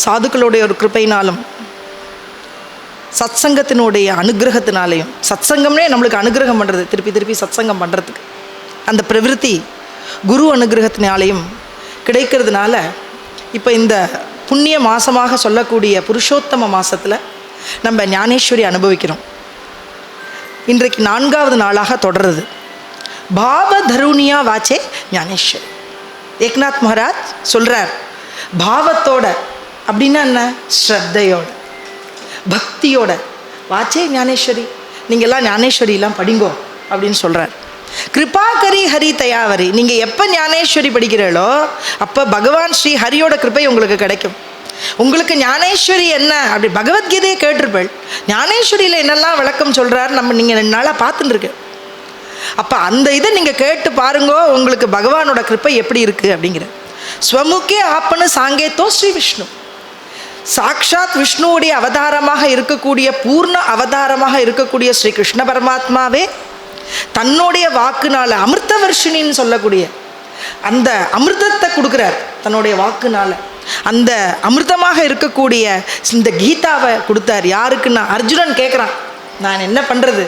சாதுக்களுடைய ஒரு கிருபையினாலும் சத்சங்கத்தினுடைய அனுகிரகத்தினாலேயும், சத்சங்கம்னே நம்மளுக்கு அனுகிரகம் பண்ணுறது, திருப்பி திருப்பி சத்சங்கம் பண்ணுறதுக்கு அந்த பிரவிற்த்தி குரு அனுகிரகத்தினாலேயும் கிடைக்கிறதுனால இப்போ இந்த புண்ணிய மாதமாக சொல்லக்கூடிய புருஷோத்தம மாதத்தில் நம்ம ஞானேஸ்வரி அனுபவிக்கிறோம். இன்றைக்கு 4வது நாளாக தொடருது. பாவ தருணியா வாச்சே ஞானேஸ்வரி. ஏக்நாத் மகாராஜ் சொல்கிறார், பாவத்தோட அப்படின்னா என்ன, ஸ்ரத்தையோட பக்தியோட வாச்சே ஞானேஸ்வரி, நீங்கள்லாம் ஞானேஸ்வரியெல்லாம் படிங்கோ அப்படின்னு சொல்கிறார். கிருபாகரி ஹரி தயாவரி, நீங்கள் எப்போ ஞானேஸ்வரி படிக்கிறீங்களோ அப்போ பகவான் ஸ்ரீ ஹரியோட கிருபை உங்களுக்கு கிடைக்கும். உங்களுக்கு ஞானேஸ்வரி என்ன அப்படி பகவத்கீதையை கேட்டிருப்பேள், ஞானேஸ்வரியில் என்னெல்லாம் விளக்கம் சொல்கிறார் நம்ம நீங்கள் 2 நாளாக பார்த்துட்டு இருக்கு. அப்போ அந்த இதை நீங்கள் கேட்டு பாருங்கோ, உங்களுக்கு பகவானோட கிருப்பை எப்படி இருக்குது அப்படிங்கிற. ஸ்வமுக்கே ஆப்பனு சாங்கேத்தோ ஸ்ரீ விஷ்ணு, சாக்ஷாத் விஷ்ணுவுடைய அவதாரமாக இருக்கக்கூடிய பூர்ண அவதாரமாக இருக்கக்கூடிய ஸ்ரீ கிருஷ்ண பரமாத்மாவே தன்னுடைய வாக்குனால அமிர்த வர்ஷினின்னு சொல்லக்கூடிய அந்த அமிர்தத்தை கொடுக்குறார். தன்னுடைய வாக்குனால அந்த அமிர்தமாக இருக்கக்கூடிய இந்த கீதாவை கொடுத்தார். யாருக்குன்னா அர்ஜுனன் கேட்குறான், நான் என்ன பண்ணுறது,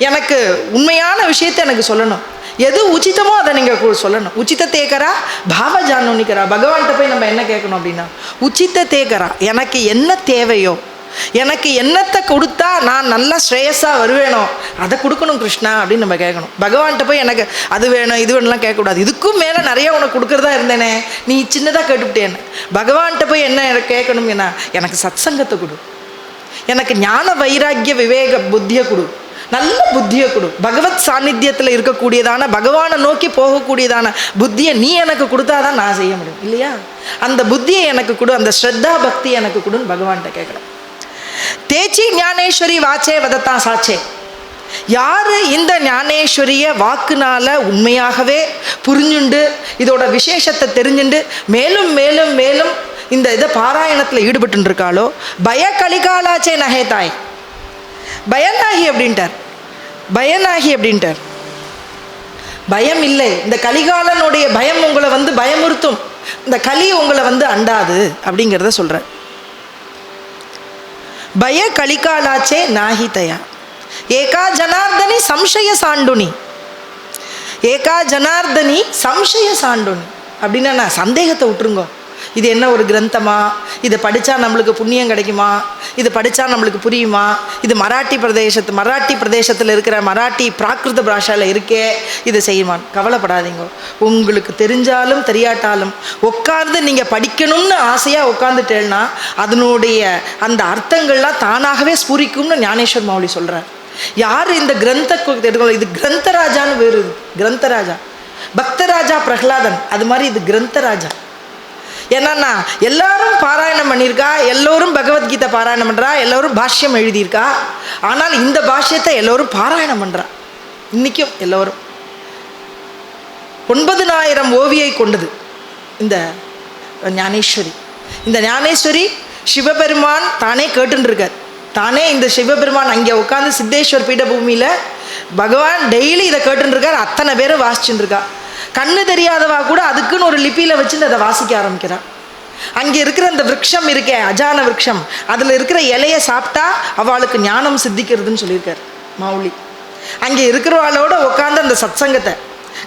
எனக்கு உண்மையான விஷயத்தை எனக்கு சொல்லணும், எது உச்சிதமோ அதை நீங்கள் சொல்லணும். உச்சித தேக்கரா பாவ ஜானுனிக்கரா, பகவான்கிட்ட போய் நம்ம என்ன கேட்கணும் அப்படின்னா, உச்சித தேக்கரா, எனக்கு என்ன தேவையோ, எனக்கு என்னத்தை கொடுத்தா நான் நல்லா ஸ்ரேயஸாக வருவேனோ அதை கொடுக்கணும் கிருஷ்ணா அப்படின்னு நம்ம கேட்கணும். பகவான்கிட்ட போய் எனக்கு அது வேணும் இது வேணும்லாம் கேட்கக்கூடாது. இதுக்கும் மேலே நிறைய உனக்கு கொடுக்குறதா இருந்தேனே, நீ சின்னதாக கேட்டுவிட்டேன்னு. பகவான்கிட்ட போய் என்ன கேட்கணும், என்ன எனக்கு சத்சங்கத்தை கொடு, எனக்கு ஞான வைராக்கிய விவேக புத்தியை கொடு, நல்ல புத்தியை கொடு, பகவத் சாநித்தியத்தில் இருக்கக்கூடியதான பகவானை நோக்கி போகக்கூடியதான புத்தியை நீ எனக்கு கொடுத்தாதான் நான் செய்ய முடியும் இல்லையா. அந்த புத்தியை எனக்கு கொடு, அந்த ஸ்ரத்தா பக்தி எனக்கு கொடுன்னு பகவான்கிட்ட கேட்கணும். தேச்சி ஞானேஸ்வரி வாச்சே வதத்தா சாச்சே, யார் இந்த ஞானேஸ்வரிய வாக்குனால உண்மையாகவே புரிஞ்சுண்டு இதோட விசேஷத்தை தெரிஞ்சுண்டு மேலும் மேலும் மேலும் இந்த இதை பாராயணத்தில் ஈடுபட்டு இருக்காளோ, பய கலிகாலாச்சே நகேதாய், பயனாகி அப்படின்ட்டார். பயனாகி அப்படின்ட்டார், பயம் இல்லை, இந்த கலிகாலனுடைய பயம் உங்களை பயமுறுத்தும், இந்த கலி உங்களை அண்டாது அப்படிங்கிறத சொல்கிறார். பய கலிகாலாச்சே நாஹிதயா ஏகா ஜனார்தனி சம்சய சாண்டுனி, ஏகா ஜனார்தனி சம்சய சாண்டுனி அப்படின்னா நான் சந்தேகத்தை விட்டுருங்கோ, இது என்ன ஒரு கிரந்தமா, இதை படித்தா நம்மளுக்கு புண்ணியம் கிடைக்குமா, இது படித்தா நம்மளுக்கு புரியுமா, இது மராட்டி பிரதேசத்தில் இருக்கிற மராட்டி பிராகிருத பாஷையில் இருக்கே, இதை செய்யுமான்னு கவலைப்படாதீங்க. உங்களுக்கு தெரிஞ்சாலும் தெரியாட்டாலும் உட்கார்ந்து நீங்கள் படிக்கணும்னு ஆசையாக உட்காந்துட்டேன்னா அதனுடைய அந்த அர்த்தங்கள்லாம் தானாகவே ஸ்பூரிக்கும்னு ஞானேஸ்வர் மௌலி சொல்கிறார். யார் இந்த கிரந்த இது கிரந்தராஜான்னு வேறு, கிரந்தராஜா பக்தராஜா பிரகலாதன், அது மாதிரி இது கிரந்தராஜா. என்னன்னா எல்லாரும் பாராயணம் பண்ணியிருக்கா, எல்லோரும் பகவத்கீதை பாராயணம் பண்ணுறா, எல்லோரும் பாஷ்யம் எழுதியிருக்கா, ஆனால் இந்த பாஷ்யத்தை எல்லோரும் பாராயணம் பண்ணுறா. இன்றைக்கும் எல்லோரும் 9000 ஓவியை கொண்டது இந்த ஞானேஸ்வரி. இந்த ஞானேஸ்வரி சிவபெருமான் தானே கேட்டுருக்கார். தானே இந்த சிவபெருமான் அங்கே உட்காந்து சித்தேஸ்வர் பீடபூமியில் பகவான் டெய்லி இதை கேட்டுருக்கார். அத்தனை பேரும் வாசிச்சுட்டு இருக்கா. கண்ணு தெரியாதவா கூட அதுக்குன்னு ஒரு லிப்பியில் வச்சுட்டு அதை வாசிக்க ஆரம்பிக்கிறான். அங்கே இருக்கிற அந்த விரக்ஷம் இருக்கே, அஜான விரக்ஷம், அதில் இருக்கிற இலையை சாப்பிட்டா அவளுக்கு ஞானம் சித்திக்கிறதுன்னு சொல்லியிருக்கார் மௌலி. அங்கே இருக்கிறவாளோட உட்காந்து அந்த சத்சங்கத்தை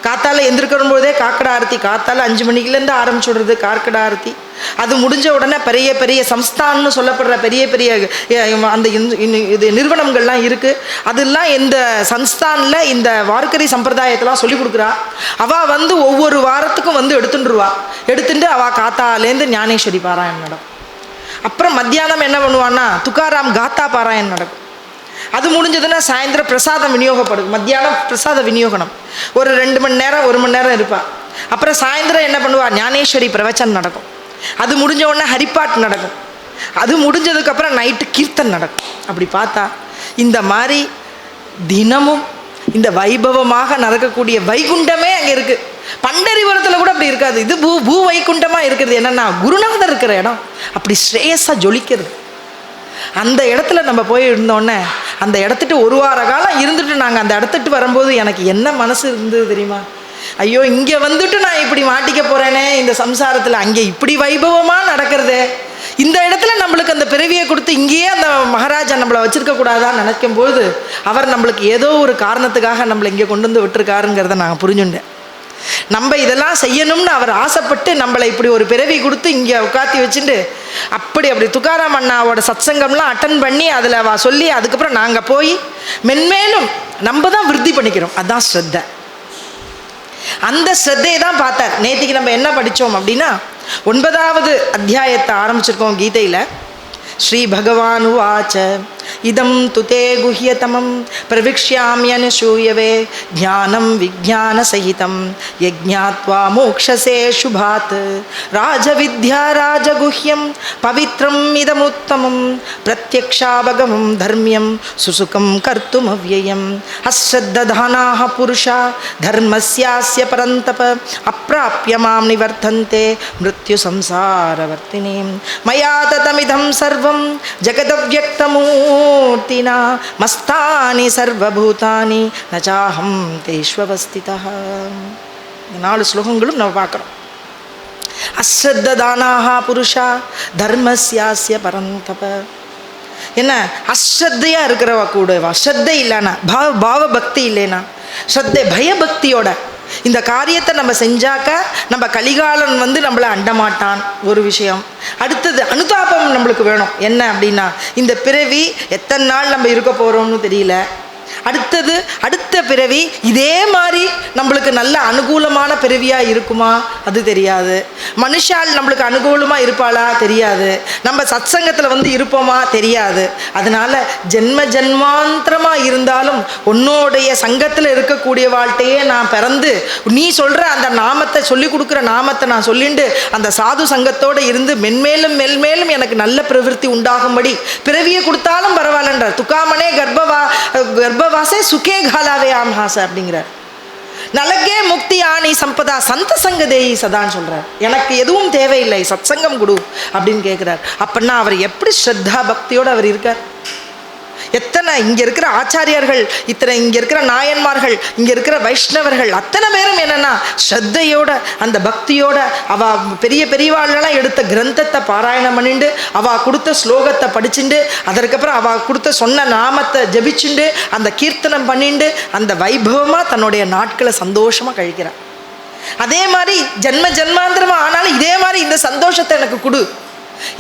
காத்தால் எந்திருக்கிற போதே காக்கடா ஆரத்தி, காத்தால் 5 மணிக்குலேருந்து ஆரம்பிச்சு விடுறது கார்க்கடா ஆரத்தி. அது முடிஞ்ச உடனே பெரிய பெரிய சம்ஸ்தான்னு சொல்லப்படுற பெரிய பெரிய அந்த இது நிறுவனங்கள்லாம் இருக்குது. அதெல்லாம் இந்த சம்ஸ்தானில் இந்த வார்க்கரி சம்பிரதாயத்தெல்லாம் சொல்லி கொடுக்குறா. அவள் ஒவ்வொரு வாரத்துக்கும் எடுத்துட்டுருவா. எடுத்துட்டு அவள் காத்தாலேருந்து ஞானேஸ்வரி பாராயணம் நடக்கும். அப்புறம் மத்தியானம் என்ன பண்ணுவான்னா துக்காராம் காத்தா பாராயணம் நடக்கும். அது முடிஞ்சதுன்னா சாயந்தரம் பிரசாதம் விநியோகப்படும். மத்தியானம் பிரசாத விநியோகனம் ஒரு 2 மணி நேரம் 1 மணி நேரம் இருப்பாள். அப்புறம் சாயந்தரம் என்ன பண்ணுவா, ஞானேஸ்வரி பிரவச்சனம் நடக்கும். அது முடிஞ்ச உடனே ஹரிப்பாட் நடக்கும். அது முடிஞ்சதுக்கப்புறம் நைட்டு கீர்த்தன் நடக்கும். அப்படி பார்த்தா இந்த மாதிரி தினமும் இந்த வைபவமாக நடக்கக்கூடிய வைகுண்டமே அங்கே இருக்குது. பண்டரிபுரத்தில் கூட அப்படி இருக்காது. இது பூ வைகுண்டமாக இருக்கிறது. என்னென்னா குருநாதர் இருக்கிற இடம் அப்படி ஸ்ரேயஸாக ஜொலிக்கிறது. அந்த இடத்துல நம்ம போய் இருந்தோடனே அந்த இடத்துட்டு 1 வார காலம் இருந்துட்டு நாங்கள் அந்த இடத்துட்டு வரும்போது எனக்கு என்ன மனசு இருந்தது தெரியுமா, ஐயோ இங்கே வந்துட்டு நான் இப்படி மாட்டிக்க போகிறேனே இந்த சம்சாரத்தில், அங்கே இப்படி வைபவமாக நடக்கிறதே, இந்த இடத்துல நம்மளுக்கு அந்த பிறவியை கொடுத்து இங்கேயே அந்த மகாராஜா நம்மளை வச்சிருக்க கூடாதான்னு நினைக்கும் போது அவர் நம்மளுக்கு ஏதோ ஒரு காரணத்துக்காக நம்மளை இங்கே கொண்டு வந்து விட்டுருக்காருங்கிறத நான் புரிஞ்சுட்டேன். நம்ம இதெல்லாம் செய்யணும்னு அவர் ஆசைப்பட்டு நம்மளை இப்படி ஒரு பிறவி கொடுத்து இங்கே உட்காத்தி வச்சுட்டு அப்படி துக்காராம் அண்ணாவோட சத்சங்கம்லாம் அட்டன் பண்ணி அதில் சொல்லி அதுக்கப்புறம் நாங்கள் போய் மென்மேலும் நம்ம தான் விருத்தி பண்ணிக்கிறோம். அதுதான் ஸ்ரத்தை. அந்த ஸ்ரத்தையை தான் பார்த்தார். நேற்றுக்கு நம்ம என்ன படித்தோம் அப்படின்னா 9வது அத்தியாயத்தை ஆரம்பிச்சிருக்கோம் கீதையில். ஸ்ரீ பகவான் உவாச்ச இதம் துதே குஹ்யதமம் பிரவிக்ஷ்யாம்யனுசூயவே ஞானம் விஜ்ஞான சகிதம் யஜ்ஞாத்வா மோக்ஷசே சுபாத் ராஜவித்யா ராஜகுஹ்யம் பவித்ரம் இதமுத்தமம் பிரத்யக்ஷாவகமம் தர்மியம் சுசுகம் கர்த்தும் அவ்யயம் அஸ்ரத்ததானாஹ புருஷா தர்மஸ்யாஸ்ய பரந்தப அப்ராப்ய மாம் நிவர்த்தந்தே மிருத்யு சம்சாரவர்த்தினே மயா ததமிதம் சர்வம் ஜகதவ்யக்தமூர்த்தினா மஸ்தானி சர்வபூதானி நச்சாஹம் தேஷ்வவஸ்திதஹ. 4 ஸ்லோகங்களும் நம்ம பார்க்குறோம். அஸ்ரத்ததானாஹ புருஷா தர்மஸ்யாஸ்ய பரந்தப. என்ன அஸ்ரத்தையாக இருக்கிறவ கூடவா, ஸ்ரத்தை இல்லைனா பாவ பக்தி இல்லைனா, ஸ்ரத்தை பயபக்தியோட இந்த காரியத்தை நம்ம செஞ்சாக்க நம்ம கலிகாலன் வந்து நம்மளை அண்டமாட்டான் ஒரு விஷயம். அடுத்தது அனுதாபம் நம்மளுக்கு வேணும். என்ன அப்படின்னா இந்த பிறவி எத்தனை நாள் நம்ம இருக்க போகிறோம்னு தெரியல. அடுத்தது அடுத்த பிறவி இதே மாதிரி நம்மளுக்கு நல்ல அனுகூலமான பிறவியாக இருக்குமா அது தெரியாது. மனுஷால் நம்மளுக்கு அனுகூலமாக இருப்பாளா தெரியாது. நம்ம சத்சங்கத்தில் வந்து இருப்போமா தெரியாது. அதனால் ஜென்ம ஜென்மாந்திரமாக இருந்தாலும் உன்னோடைய சங்கத்தில் இருக்கக்கூடிய வாழ்க்கையே நான் பிறந்து நீ சொல்கிற அந்த நாமத்தை சொல்லி கொடுக்குற நாமத்தை நான் சொல்லிண்டு அந்த சாது சங்கத்தோடு இருந்து மென்மேலும் மென்மேலும் எனக்கு நல்ல பிரவிற்த்தி உண்டாகும்படி பிறவியை கொடுத்தாலும் பரவாயில்லன்றார். துக்காமனே கர்ப்பவாசே சுகே காலாவே ஆம்ஹாச அப்படிங்கிறார். நலக்கே முக்தி ஆணி சம்பதா சந்த சங்கதேயி சதான்னு சொல்கிறார். எனக்கு எதுவும் தேவையில்லை, சத்சங்கம் கொடு அப்படின்னு கேட்குறார். அப்படின்னா அவர் எப்படி ஸ்ரத்தா பக்தியோடு அவர் இருக்கார். எத்தனை இங்கே இருக்கிற ஆச்சாரியர்கள், இங்கே இருக்கிற நாயன்மார்கள், இங்கே இருக்கிற வைஷ்ணவர்கள் அத்தனை பேரும் என்னென்னா ஸ்ரத்தையோட அந்த பக்தியோட பெரிய பெரியவாள்லாம் எடுத்த கிரந்தத்தை பாராயணம் பண்ணிண்டு கொடுத்த ஸ்லோகத்தை படிச்சுண்டு அதற்கப்புறம் கொடுத்த சொன்ன நாமத்தை ஜபிச்சுண்டு அந்த கீர்த்தனம் பண்ணிண்டு அந்த வைபவமாக தன்னுடைய நாட்களை சந்தோஷமாக கழிக்கிறார். அதே மாதிரி ஜென்ம ஜென்மாந்திரமாக ஆனாலும் இதே மாதிரி இந்த சந்தோஷத்தை எனக்கு கொடு.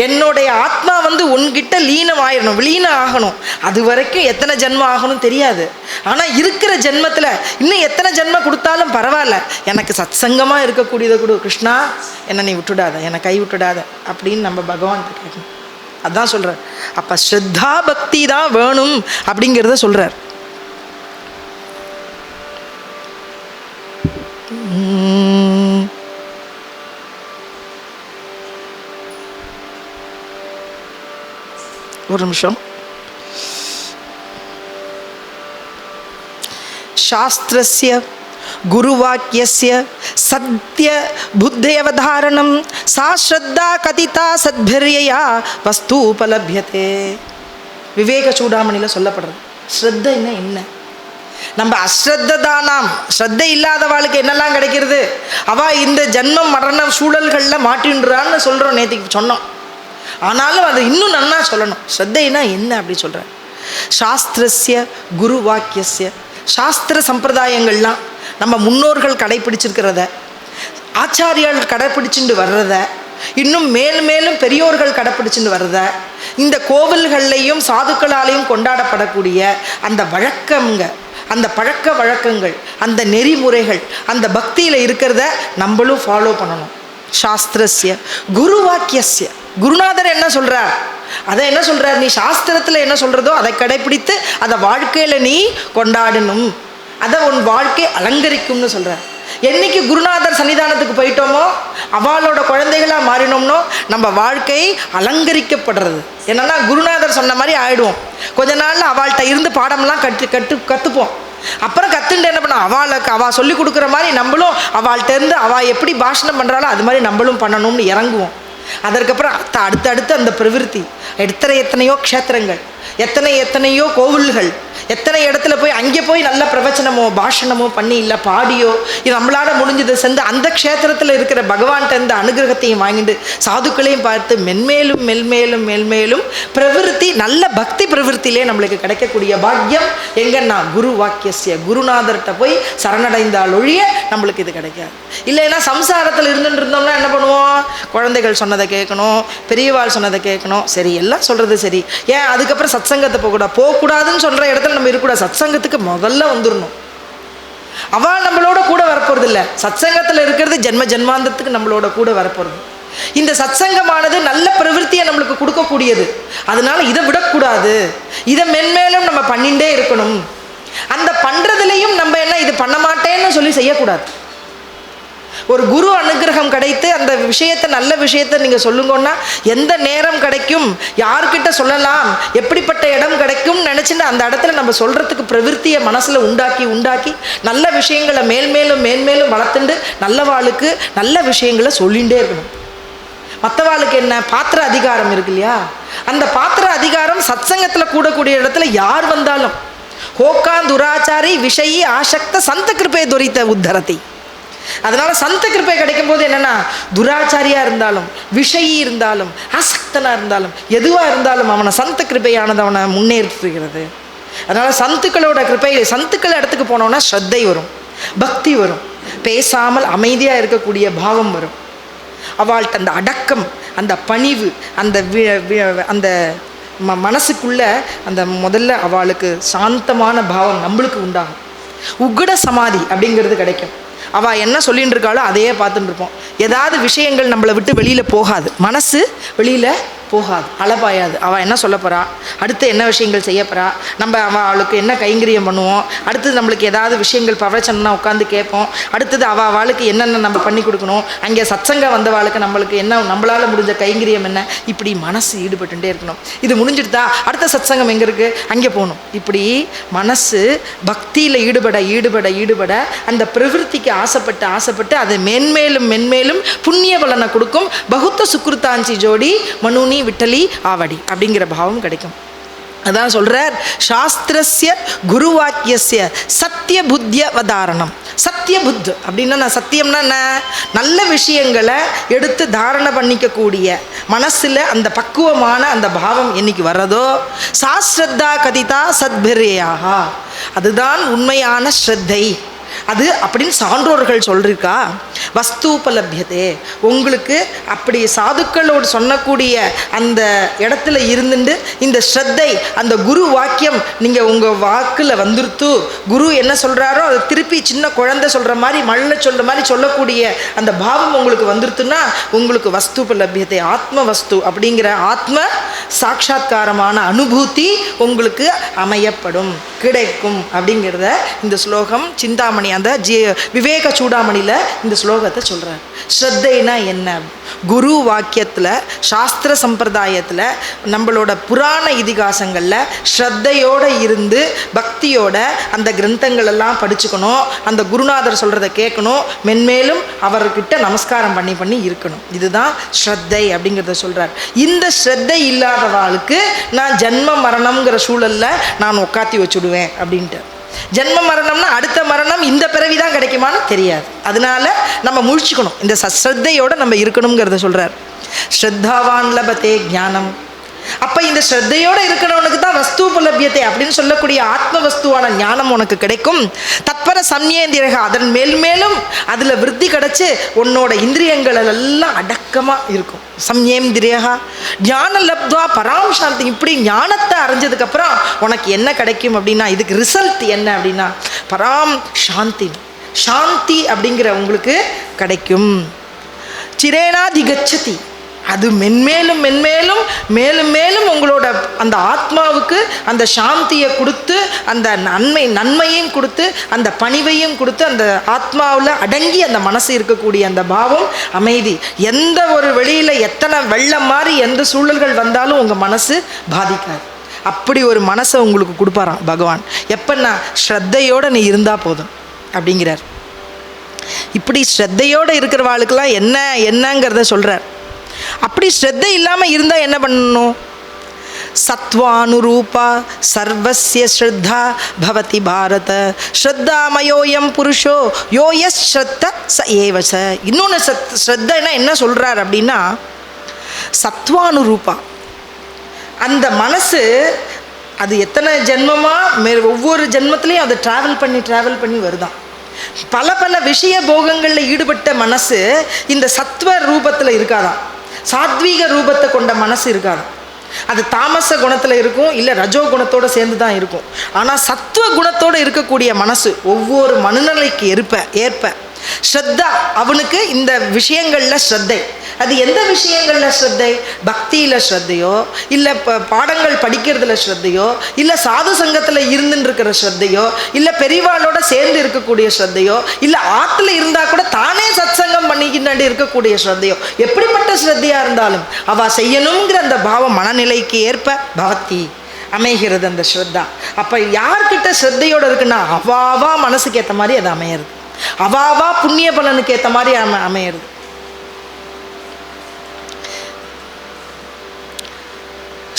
என்னுடைய ஆத்மா வந்து உன்கிட்ட லீனம் ஆயிடணும், விலீனம் ஆகணும். அது வரைக்கும் எத்தனை ஜென்மம் ஆகணும் தெரியாது. ஆனால் இருக்கிற ஜென்மத்தில் இன்னும் எத்தனை ஜென்மம் கொடுத்தாலும் பரவாயில்ல, எனக்கு சத்சங்கமாக இருக்கக்கூடியதை கொடு கிருஷ்ணா, என்னை நீ விட்டுடாத, என்னை கை விட்டுடாத அப்படின்னு நம்ம பகவான் கேட்கணும். அதான் சொல்கிறார். அப்போ ஸ்ரத்தா பக்தி தான் வேணும் அப்படிங்கிறத சொல்கிறார். ஒரு நிமிஷம். சாஸ்திரஸ்ய குருவாக்கியஸ்ய சத்ய புத்தேவதாரணம் சா ஸ்ரத்தா கதிதா சத்பிர்யா வஸ்து உபலபியதே. விவேக சூடாமணியில் சொல்லப்படுறது. ஸ்ரத்தைன்னா என்ன? நம்ம அஸ்ரத்ததானாம் ஸ்ரத்தை இல்லாத வாழ்க்கை என்னெல்லாம் கிடைக்கிறது, அவள் இந்த ஜன்மம் மரண சூழல்களில் மாட்டின்றான்னு சொல்கிறோம், நேற்றுக்கு சொன்னோம். ஆனாலும் அது இன்னும் நன்னா சொல்லணும். ஸ்ரத்தைனா என்ன அப்படி சொல்கிறார். சாஸ்திரஸ்ய குரு வாக்கியஸ்ய, சாஸ்திர சம்பிரதாயங்கள்லாம் நம்ம முன்னோர்கள் கடைப்பிடிச்சிருக்கிறத, ஆச்சாரியால் கடைப்பிடிச்சுட்டு வர்றத, இன்னும் மேலும் மேலும் பெரியோர்கள் கடைப்பிடிச்சுட்டு வர்றத, இந்த கோவில்கள்லையும் சாதுக்களாலையும் கொண்டாடப்படக்கூடிய அந்த வழக்கங்க, அந்த பழக்க வழக்கங்கள், அந்த நெறிமுறைகள், அந்த பக்தியில் இருக்கிறத நம்மளும் ஃபாலோ பண்ணணும். சாஸ்திரஸ்ய குரு வாக்கியஸ்ய, குருநாதர் என்ன சொல்கிறார் அதை என்ன சொல்கிறார், நீ சாஸ்திரத்தில் என்ன சொல்கிறதோ அதை கடைப்பிடித்து அதை வாழ்க்கையில் நீ கொண்டாடணும், அதை உன் வாழ்க்கை அலங்கரிக்கும்னு சொல்கிறார். என்னைக்கு குருநாதர் சன்னிதானத்துக்கு போயிட்டோமோ அவளோட குழந்தைகளாக மாறினோம்னோ நம்ம வாழ்க்கை அலங்கரிக்கப்படுறது. என்னென்னா குருநாதர் சொன்ன மாதிரி ஆகிடுவோம். கொஞ்ச நாளில் அவள்கிட்ட இருந்து பாடம்லாம் கற்றுப்போம். அப்புறம் கற்றுண்டு என்ன பண்ணோம், அவள் சொல்லி கொடுக்குற மாதிரி நம்மளும் அவள்கிட்ட இருந்து அவள் எப்படி பாஷணம் பண்ணுறாளோ அது மாதிரி நம்மளும் பண்ணணும்னு இறங்குவோம். அதற்கப்புறம் அடுத்தடுத்து அந்த பிரவிற்த்தி எத்தனையோ க்ஷேத்திரங்கள், எத்தனையோ கோவில்கள், எத்தனை இடத்துல போய் அங்கே போய் நல்ல பிரவச்சனமோ பாஷணமோ பண்ணி இல்லை பாடியோ இது நம்மளால முடிஞ்சதை சென்று அந்த க்ஷேத்திரத்தில் இருக்கிற பகவான்கிட்ட இந்த அனுகிரகத்தையும் வாங்கிட்டு சாதுக்களையும் பார்த்து மென்மேலும் மென்மேலும் மேல்மேலும் பிரவிற்த்தி, நல்ல பக்தி பிரவிற்த்திலே நம்மளுக்கு கிடைக்கக்கூடிய பாக்கியம் எங்கன்னா குரு வாக்கியசிய, குருநாதர்கிட்ட போய் சரணடைந்தால் ஒழிய நம்மளுக்கு இது கிடைக்காது. இல்லைன்னா சம்சாரத்தில் இருந்தோம்னா என்ன பண்ணுவோம்? குழந்தைகள் சொன்னதை கேட்கணும், பெரியவாள் சொன்னதை கேட்கணும், சரி எல்லாம் சொல்கிறது சரி, ஏன் அதுக்கப்புறம் சத்சங்கத்தை போகக்கூடாதுன்னு சொல்கிற இடத்துல நம்ம இருக்கக்கூடாது. சத்சங்கத்துக்கு முதல்ல வந்துடணும். அவள் நம்மளோட கூட வரப்போறது இல்லை, சத்சங்கத்தில் இருக்கிறது ஜென்ம ஜென்மாந்தத்துக்கு நம்மளோட கூட வரப்போறது. இந்த சத்சங்கமானது நல்ல பிரவிற்த்தியை நம்மளுக்கு கொடுக்கக்கூடியது. அதனால இதை விடக்கூடாது, இதை மென்மேலும் நம்ம பண்ணிகிட்டே இருக்கணும். அந்த பண்ணுறதுலேயும் நம்ம என்ன இது பண்ண மாட்டேன்னு சொல்லி செய்யக்கூடாது. ஒரு குரு அனுகிரகம் கிடைத்து அந்த விஷயத்தை, நல்ல விஷயத்தை நீங்கள் சொல்லுங்கன்னா எந்த நேரம் கிடைக்கும், யார்கிட்ட சொல்லலாம், எப்படிப்பட்ட இடம் கிடைக்கும் நினச்சிட்டு அந்த இடத்துல நம்ம சொல்கிறதுக்கு பிரவிற்த்தியை மனசில் உண்டாக்கி நல்ல விஷயங்களை மேல்மேலும் வளர்த்துண்டு நல்லவாளுக்கு நல்ல விஷயங்களை சொல்லிகிட்டே இருக்கணும். மற்றவாளுக்கு என்ன பாத்திர அதிகாரம் இருக்கு இல்லையா, அந்த பாத்திர அதிகாரம் சத்சங்கத்தில் கூடக்கூடிய இடத்துல யார் வந்தாலும் ஹோக்கா துராச்சாரி விஷயி ஆசக்த சந்த கிருபை துரித்த உத்தரத்தை. அதனால சந்த கிருபை கிடைக்கும் போது என்னன்னா, துராச்சாரியா இருந்தாலும் விஷயி இருந்தாலும் ஆசக்தனா இருந்தாலும் எதுவாக இருந்தாலும் அவனை சந்த கிருபையானது அவனை முன்னேற்றுகிறது. அதனால சந்துக்களோட கிருபை, சந்துக்கள் இடத்துக்கு போனோம்னா ஸ்ரத்தை வரும், பக்தி வரும், பேசாமல் அமைதியாக இருக்கக்கூடிய பாவம் வரும். அவள்கிட்ட அந்த அடக்கம், அந்த பணிவு, அந்த மனசுக்குள்ள அந்த முதல்ல அவளுக்கு சாந்தமான பாவம் நம்மளுக்கு உண்டாகும். உக்கட சமாதி அப்படிங்கிறது கிடைக்கும். அவள் என்ன சொல்லிட்டு இருக்காளோ அதையே பார்த்துட்டு இருப்போம். ஏதாவது விஷயங்கள் நம்மளை விட்டு வெளியில் போகாது, மனசு வெளியில் போகாது, அலபாயாது. அவள் என்ன சொல்ல போகிறா, அடுத்து என்ன விஷயங்கள் செய்ய போகிறா, நம்ம அவளுக்கு என்ன கைங்கரியம் பண்ணுவோம், அடுத்தது நம்மளுக்கு ஏதாவது விஷயங்கள் பிரவச்சனம்னா உட்காந்து கேட்போம், அடுத்தது அவளுக்கு என்னென்ன நம்ம பண்ணி கொடுக்கணும், அங்கே சத்சங்கம் வந்தவாளுக்கு நம்மளுக்கு என்ன, நம்மளால் முடிஞ்ச கைங்கரியம் என்ன, இப்படி மனசு ஈடுபட்டுட்டே இருக்கணும். இது முடிஞ்சிடுதா அடுத்த சத்சங்கம் எங்கே இருக்குது அங்கே போகணும். இப்படி மனசு பக்தியில் ஈடுபட அந்த பிரவிற்த்திக்கு ஆசைப்பட்டு அதை மென்மேலும் புண்ணிய பலனை கொடுக்கும். பகுத்த சுக்ருத்தாஞ்சி ஜோடி மனுனி விட்டலி ஆவடி அப்படிங்கிற பாவம் கிடைக்கும். அதான் சொல்றார், சாஸ்திரஸ்ய குருவாக்கியஸ்ய சத்திய புத்திய வதாரணம். சத்திய புத் அப்படின்னா சத்தியம்னா என்ன, நல்ல விஷயங்களை எடுத்து தாரணை பண்ணிக்கக்கூடிய மனசில் அந்த பக்குவமான அந்த பாவம் என்னைக்கு வர்றதோ, சாஸ்ரத்தா கதிதா சத்பிரேயாக, அதுதான் உண்மையான ஸ்ரத்தை அது அப்படின்னு சான்றோர்கள் சொல்லியிருக்கா. வஸ்தூபலபியதே, உங்களுக்கு அப்படி சாதுக்களோடு சொன்னக்கூடிய அந்த இடத்துல இருந்துட்டு இந்த ஸ்ரத்தை, அந்த குரு வாக்கியம் நீங்கள் உங்கள் வாக்கில் வந்துருத்து, குரு என்ன சொல்கிறாரோ அதை திருப்பி சின்ன குழந்தை சொல்கிற மாதிரி மழை சொல்கிற மாதிரி சொல்லக்கூடிய அந்த பாவம் உங்களுக்கு வந்துருத்துன்னா உங்களுக்கு வஸ்தூபலபியத்தை, ஆத்ம வஸ்து அப்படிங்கிற ஆத்ம சாட்சாத்காரமான அனுபூதி உங்களுக்கு அமையப்படும், கிடைக்கும் அப்படிங்கிறத இந்த ஸ்லோகம் சிந்தாமணி அந்த விவேக சூடாமணியில் இந்த ஸ்லோகத்தை சொல்கிறார். ஸ்ரத்தைனா என்ன, குரு வாக்கியத்தில் சாஸ்திர சம்பிரதாயத்தில் நம்மளோட புராண இதிகாசங்களில் ஸ்ரத்தையோடு இருந்து பக்தியோட அந்த கிரந்தங்கள் எல்லாம் படிச்சுக்கணும், அந்த குருநாதர் சொல்கிறத கேட்கணும், மென்மேலும் அவர்கிட்ட நமஸ்காரம் பண்ணி இருக்கணும். இதுதான் ஸ்ரத்தை அப்படிங்கிறத சொல்கிறார். இந்த ஸ்ரத்தை இல்லாதவாளுக்கு நான் ஜென்ம மரணம்ங்கிற சூழலில் நான் உட்காத்தி வச்சுடுவேன் அப்படின்ட்டு. ஜென்ம மரணம்னா அடுத்த மரணம் இந்த பிறவிதான் கிடைக்குமான்னு தெரியாது. அதனால நம்ம முழிச்சுக்கணும், இந்த ஸ்ரத்தையோடு நம்ம இருக்கணுங்கிறத சொல்கிறார். ஸ்ரத்தாவான் லபதே ஞானம். அப்போ இந்த ஸ்ரத்தையோடு இருக்கிறவனுக்கு தான் வஸ்தூபலபியத்தை அப்படின்னு சொல்லக்கூடிய ஆத்ம வஸ்துவான ஞானம் உனக்கு கிடைக்கும். தத்பர சம்யேந்திரக, அதன் மேல்மேலும் அதில் விருத்தி கிடச்சி உன்னோட இந்திரியங்கள் எல்லாம் அடக்கமாக இருக்கும். சம்யேந்திரியகா ஞான லப்துவா பராம் சாந்தி. இப்படி ஞானத்தை அறிஞ்சதுக்கப்புறம் உனக்கு என்ன கிடைக்கும் அப்படின்னா, இதுக்கு ரிசல்ட் என்ன அப்படின்னா பராம் சாந்தி, சாந்தி அப்படிங்கிற உங்களுக்கு கிடைக்கும். சிரேனாதிகச்சதி, அது மென்மேலும் மேலும் உங்களோட அந்த ஆத்மாவுக்கு அந்த சாந்தியை கொடுத்து, அந்த நன்மையும் கொடுத்து, அந்த பணிவையும் கொடுத்து, அந்த ஆத்மாவில் அடங்கி அந்த மனசு இருக்கக்கூடிய அந்த பாவம் அமைதி. எந்த ஒரு வெளியில் எத்தனை வெள்ளம் மாதிரி எந்த சூழல்கள் வந்தாலும் உங்கள் மனசு பாதிக்காது. அப்படி ஒரு மனசை உங்களுக்கு கொடுப்பாராம் பகவான். எப்பன்னா ஸ்ரத்தையோடு நீ இருந்தால் போதும் அப்படிங்கிறார். இப்படி ஸ்ரத்தையோடு இருக்கிறவாளுக்கெல்லாம் என்னங்கிறத சொல்கிறார். அப்படி ஸ்ரத்தை இல்லாமல் இருந்தால் என்ன பண்ணணும்? சத்வானுரூபா சர்வஸ்ய ஸ்ரத்தா பவதி பாரத ஸ்ரத்தாமயோயம் புருஷோ யோயஸ் ஸ்ரத்த ச ஏவச. இன்னொன்று ஸ்ரத்தைனா என்ன சொல்கிறார் அப்படின்னா, சத்வானுரூபா அந்த மனசு அது எத்தனை ஜென்மமாக ஒவ்வொரு ஜென்மத்திலையும் அதை ட்ராவல் பண்ணி வருதான். பல பல விஷய போகங்களில் ஈடுபட்ட மனசு இந்த சத்வ ரூபத்தில் இருக்காதான், சாத்வீக ரூபத்தை கொண்ட மனசு இருக்காதான். அது தாமச குணத்தில் இருக்கும், இல்லை ரஜோ குணத்தோடு சேர்ந்து தான் இருக்கும். ஆனால் சத்துவ குணத்தோடு இருக்கக்கூடிய மனசு ஒவ்வொரு மனநிலைக்கு ஏற்ப ஸ்ரத்தா அவனுக்கு இந்த விஷயங்களில் ஸ்ரத்தை. அது எந்த விஷயங்களில் ஸ்ரத்தை? பக்தியில் ஸ்ரத்தையோ, இல்லை பாடங்கள் படிக்கிறதுல ஸ்ரத்தையோ, இல்லை சாது சங்கத்தில் இருந்துன்னு இருக்கிற ஸ்ரத்தையோ, இல்லை பெரியவாளோட சேர்ந்து இருக்கக்கூடிய ஸ்ரத்தையோ, இல்லை ஆற்றுல இருந்தால் கூட தானே சத் சங்கம் பண்ணிக்கிட்டு இருக்கக்கூடிய ஸ்ரத்தையோ, எப்படிப்பட்ட ஸ்ரத்தையாக இருந்தாலும் அவள் செய்யணுங்கிற அந்த பாவம் மனநிலைக்கு ஏற்ப பவதி அமைகிறது அந்த ஸ்ரத்தா. அப்போ யார்கிட்ட ஸ்ரத்தையோடு இருக்குன்னா அவாவா மனசுக்கு ஏற்ற மாதிரி அது அமையிறது, அவாவா புண்ணிய பலனுக்கு ஏற்ற மாதிரி அமையிறது.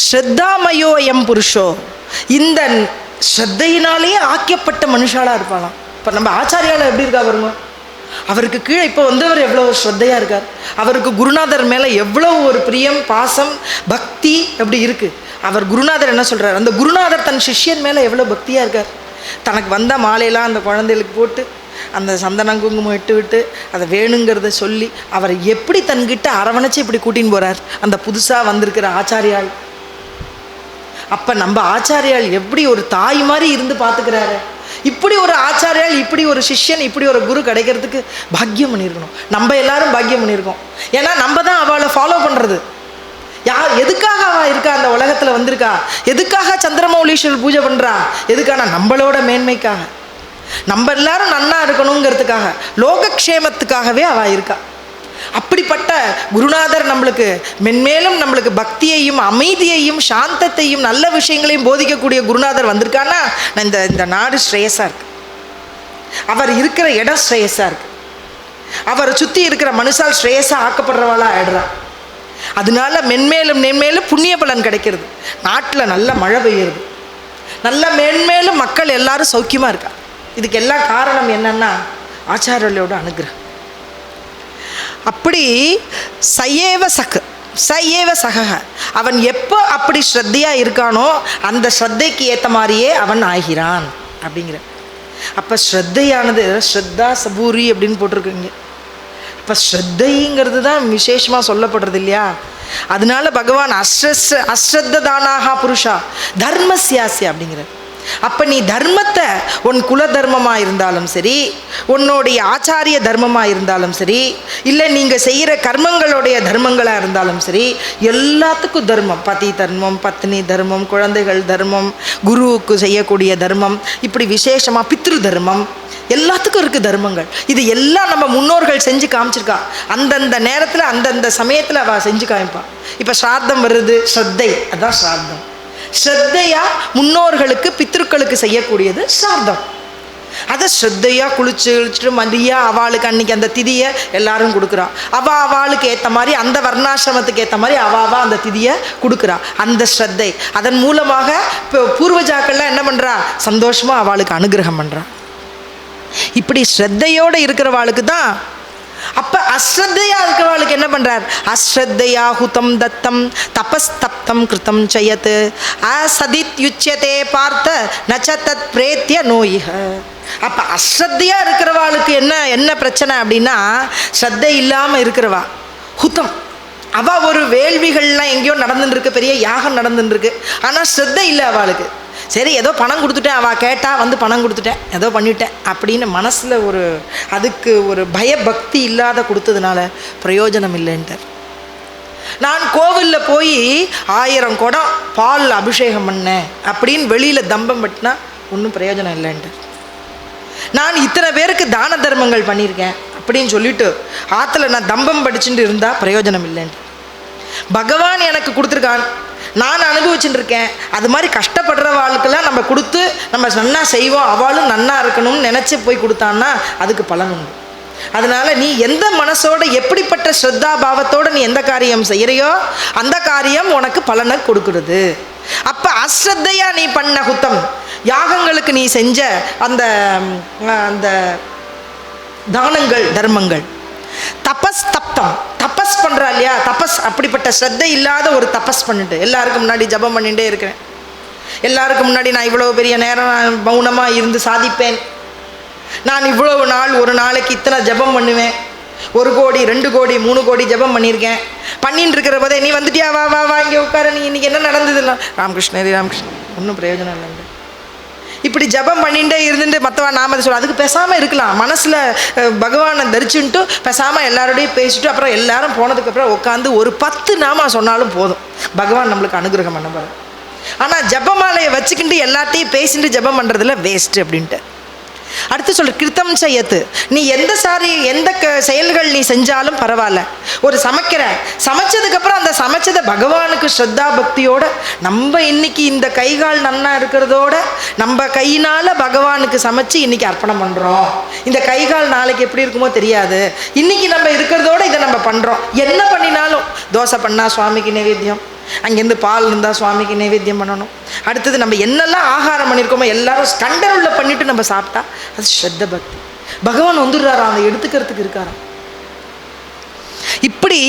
ஸ்ரத்தாமயோயம் புருஷோ, இந்த ஸ்ரத்தையினாலேயே ஆக்கப்பட்ட மனுஷாலாக இருப்பாளாம். இப்போ நம்ம ஆச்சாரியால் எப்படி இருக்கா பாருங்க, அவருக்கு கீழே இப்போ வந்தவர் எவ்வளோ ஸ்ரத்தையாக இருக்கார், அவருக்கு குருநாதர் மேலே எவ்வளோ ஒரு பிரியம் பாசம் பக்தி அப்படி இருக்குது. அவர் குருநாதர் என்ன சொல்கிறார், அந்த குருநாதர் தன் சிஷ்யன் மேலே எவ்வளோ பக்தியாக இருக்கார். தனக்கு வந்த மாலையெல்லாம் அந்த குழந்தைகளுக்கு போட்டு அந்த சந்தனம் குங்குமம் இட்டு விட்டு அதை வேணுங்கிறத சொல்லி அவர் எப்படி தன்கிட்ட அரவணைச்சு இப்படி கூட்டின்னு போகிறார் அந்த புதுசாக வந்திருக்கிற ஆச்சாரியால். அப்போ நம்ம ஆச்சாரியால் எப்படி ஒரு தாய் மாதிரி இருந்து பார்த்துக்கிறாரு. இப்படி ஒரு ஆச்சாரியால், இப்படி ஒரு சிஷ்யன், இப்படி ஒரு குரு கிடைக்கிறதுக்கு பாக்கியம் பண்ணியிருக்கணும். நம்ம எல்லாரும் பாக்கியம் பண்ணியிருக்கோம். ஏன்னா நம்ம தான் அவளை ஃபாலோ பண்ணுறது. எதுக்காக அவள் இருக்கா அந்த உலகத்தில் வந்திருக்கா, எதுக்காக சந்திரமௌலீஸ்வரர் பூஜை பண்ணுறா, எதுக்கான நம்மளோட மேன்மைக்காக, நம்ம எல்லாரும் நன்னா இருக்கணுங்கிறதுக்காக, லோகக்ஷேமத்துக்காகவே அவள் இருக்கா. அப்படிப்பட்ட குருநாதர் நம்மளுக்கு மென்மேலும் நம்மளுக்கு பக்தியையும் அமைதியையும் சாந்தத்தையும் நல்ல விஷயங்களையும் போதிக்கக்கூடிய குருநாதர் வந்திருக்கான்னா இந்த நாடு ஸ்ரேயஸாக இருக்கு, அவர் இருக்கிற இடம் ஸ்ரேயஸாக இருக்கு, அவரை சுற்றி இருக்கிற மனுஷால் ஸ்ரேயஸாக ஆக்கப்படுறவாளா ஆயிடுறா. அதனால மென்மேலும் புண்ணிய பலன் கிடைக்கிறது, நாட்டில் நல்ல மழை பெய்யுறது, நல்ல மென்மேலும் மக்கள் எல்லாரும் சௌக்கியமாக இருக்கா. இதுக்கு எல்லாம் காரணம் என்னன்னா ஆச்சாரியோட அனுகிரகம். அப்படி சயேவ சக அவன் எப்போ அப்படி ஸ்ரத்தையாக இருக்கானோ அந்த ஸ்ரத்தைக்கு ஏற்ற மாதிரியே அவன் ஆகிறான் அப்படிங்கிற. அப்போ ஸ்ரத்தையானது ஸ்ரத்தா சபூரி அப்படின்னு போட்டிருக்குங்க. இப்போ ஸ்ரத்தைங்கிறது தான் விசேஷமாக சொல்லப்படுறது இல்லையா. அதனால பகவான் அஸ்ரத்ததானாகா புருஷா தர்மஸ்யாசி அப்படிங்கிற. அப்போ நீ தர்மத்தை உன் குல தர்மமாக இருந்தாலும் சரி, உன்னுடைய ஆச்சாரிய தர்மமாக இருந்தாலும் சரி, இல்லை நீங்கள் செய்கிற கர்மங்களுடைய தர்மங்களாக இருந்தாலும் சரி, எல்லாத்துக்கும் தர்மம், பதி தர்மம், பத்னி தர்மம், குழந்தைகள் தர்மம், குருவுக்கு செய்யக்கூடிய தர்மம், இப்படி விசேஷமாக பித்ரு தர்மம், எல்லாத்துக்கும் இருக்குது தர்மங்கள். இது எல்லாம் நம்ம முன்னோர்கள் செஞ்சு காமிச்சிருக்கா. அந்தந்த நேரத்தில் அந்தந்த சமயத்தில் அவள் செஞ்சு காமிப்பாள். இப்போ ஸ்ராத்தம் வருது, ஸ்ரத்தை, அதுதான் ஸ்ராத்தம். ஸ்ரத்தையா முன்னோர்களுக்கு பித்ருக்களுக்கு செய்யக்கூடியது ஸ்ராத்தம். அதை ஸ்ரத்தையாக குளிச்சுட்டு மதியா அவளுக்கு அன்னைக்கு அந்த திதியை எல்லாரும் கொடுக்குறா. அவளுக்கு ஏற்ற மாதிரி அந்த வர்ணாசிரமத்துக்கு ஏற்ற மாதிரி அவா அந்த திதியை கொடுக்குறா. அந்த ஸ்ரத்தை அதன் மூலமாக இப்போ பூர்வஜாக்கள்லாம் என்ன பண்ணுறா, சந்தோஷமாக அவளுக்கு அனுகிரகம் பண்ணுறா. இப்படி ஸ்ரத்தையோடு இருக்கிறவாளுக்கு தான். அப்போ அஸ்ரத்தையா இருக்கிறவாளுக்கு என்ன பண்ணுறார், அஸ்ரத்தையா ஹுதம் தத்தம் தபஸ்தப்தம் கிருத்தம் செய்யத் அசதித் யுச்சியதே பார்த்த நச்ச தத் பிரேத்திய நோயிக. அப்போ அஸ்ரத்தையாக இருக்கிறவாளுக்கு என்ன பிரச்சனை அப்படின்னா, ஸ்ரத்தை இல்லாமல் இருக்கிறவா ஹுதம், அவள் ஒரு வேள்விகள்லாம் எங்கேயோ நடந்துட்டுருக்கு, பெரிய யாகம் நடந்துட்டுருக்கு, ஆனால் ஸ்ரத்தை இல்லை அவளுக்கு. சரி ஏதோ பணம் கொடுத்துட்டேன், அவள் கேட்டால் வந்து பணம் கொடுத்துட்டேன், ஏதோ பண்ணிட்டேன் அப்படின்னு மனசில் ஒரு அதுக்கு ஒரு பயபக்தி இல்லாத கொடுத்ததுனால பிரயோஜனம் இல்லைன்ட்டார். நான் கோவிலில் போய் 1000 குடம் பால் அபிஷேகம் பண்ணேன் அப்படின்னு வெளியில் தம்பம் பட்டினா ஒன்றும் பிரயோஜனம் இல்லைன்ட்டார். நான் இத்தனை பேருக்கு தான தர்மங்கள் பண்ணியிருக்கேன் அப்படின்னு சொல்லிட்டு ஆற்றுல நான் தம்பம் படிச்சுட்டு இருந்தால் பிரயோஜனம் இல்லைன்ட்டு. பகவான் எனக்கு கொடுத்துருக்கான், நான் அனுபவிச்சுட்டு இருக்கேன், அது மாதிரி கஷ்டப்படுற வாழ்க்கெல்லாம் நம்ம கொடுத்து நம்ம நன்னா செய்வோம், அவளும் நன்னா இருக்கணும்னு நினச்சி போய் கொடுத்தான்னா அதுக்கு பலன் உண்டு. அதனால நீ எந்த மனசோட எப்படிப்பட்ட ஸ்ரத்தா பாவத்தோட நீ எந்த காரியம் செய்யறியோ அந்த காரியம் உனக்கு பலனை கொடுக்கிறது. அப்ப அஸ்ரத்தையா நீ பண்ண குத்தம், யாகங்களுக்கு நீ செஞ்ச அந்த அந்த தானங்கள் தர்மங்கள், தபஸ் தப்தம், தபஸ் பண்றா இல்லையா, தபஸ் அப்படிப்பட்ட ஸ்ரத்தை இல்லாத ஒரு தபஸ் பண்ணிட்டு எல்லாருக்கும் முன்னாடி ஜபம் பண்ணிட்டே இருக்கிறேன், எல்லாருக்கும் முன்னாடி நான் இவ்வளவு பெரிய நேரம் மௌனமா இருந்து சாதிப்பேன், நான் இவ்வளவு நாள் ஒரு நாளைக்கு இத்தனை ஜபம் பண்ணுவேன், 1 கோடி 2 கோடி 3 கோடி ஜபம் பண்ணியிருக்கேன், பண்ணிட்டு இருக்கிற போதே நீ வந்துட்டியா, வா வா வா இங்கே உட்கார, நீ இன்னைக்கு என்ன நடந்ததுலாம் ராமகிருஷ்ணரி ராமகிருஷ்ணன், ஒன்றும் பிரயோஜனம் இல்லைங்க. இப்படி ஜபம் பண்ணிகிட்டே இருந்துட்டு மற்றவா நாம சொல்ல, அதுக்கு பேசாமல் இருக்கலாம், மனசில் பகவானை தரிச்சுன்ட்டு பேசாமல் எல்லாரோடையும் பேசிட்டு அப்புறம் எல்லாரும் போனதுக்கப்புறம் உட்காந்து ஒரு 10 நாம சொன்னாலும் போதும், பகவான் நம்மளுக்கு அனுகிரகம் பண்ண போகிறார். ஆனால் ஜபமாலையை வச்சுக்கிட்டு எல்லாத்தையும் பேசிட்டு ஜபம் பண்ணுறதுல வேஸ்ட்டு அப்படின்ட்டு. அடுத்து சொல்ற கிருத்தம் செய்யத்து, நீ எந்த செயல்கள் நீ செஞ்சாலும் பரவாயில்ல, ஒரு சமைச்சதுக்கப்புறம் அந்த சமைச்சதை பகவானுக்கு ஸ்ரத்தா பக்தியோட, நம்ம இன்னைக்கு இந்த கைகால் நன்னா இருக்கிறதோட நம்ம கையினால பகவானுக்கு சமைச்சு இன்னைக்கு அர்ப்பணம் பண்ணுறோம், இந்த கைகால் நாளைக்கு எப்படி இருக்குமோ தெரியாது, இன்னைக்கு நம்ம இருக்கிறதோட இதை நம்ம பண்ணுறோம். என்ன பண்ணினாலும் தோசை பண்ணால் சுவாமிக்கு நைவேத்தியம், அங்கேருந்து பால் இருந்தால் சுவாமிக்கு நைவேத்தியம் பண்ணணும், அடுத்தது நம்ம என்னெல்லாம் ஆகாரம் பண்ணியிருக்கோமோ எல்லாரும் கண்டருள்ள பண்ணிட்டு நம்ம சாப்பிட்டா அது ஸ்ரத்த பக்தி. பகவான் வந்துடுறாராம், அதை எடுத்துக்கிறதுக்கு இருக்காராம். இப்படி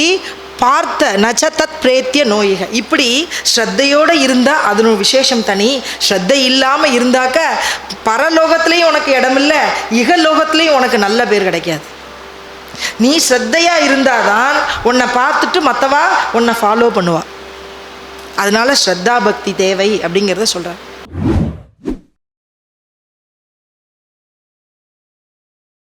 பார்த்த நச்சதத் பிரேத்திய நோயிக, இப்படி ஸ்ரத்தையோடு இருந்தால் அதனோட விசேஷம் தனி. ஸ்ரத்தை இல்லாமல் இருந்தாக்க பரலோகத்திலையும் உனக்கு இடமில்லை, இகலோகத்திலையும் உனக்கு நல்ல பேர் கிடைக்காது. நீ ஸ்ரத்தையாக இருந்தாதான் உன்னை பார்த்துட்டு மற்றவா உன்னை ஃபாலோ பண்ணுவா. அதனால ஸ்ரத்தா பக்தி தேவை அப்படிங்கிறத சொல்கிறார்.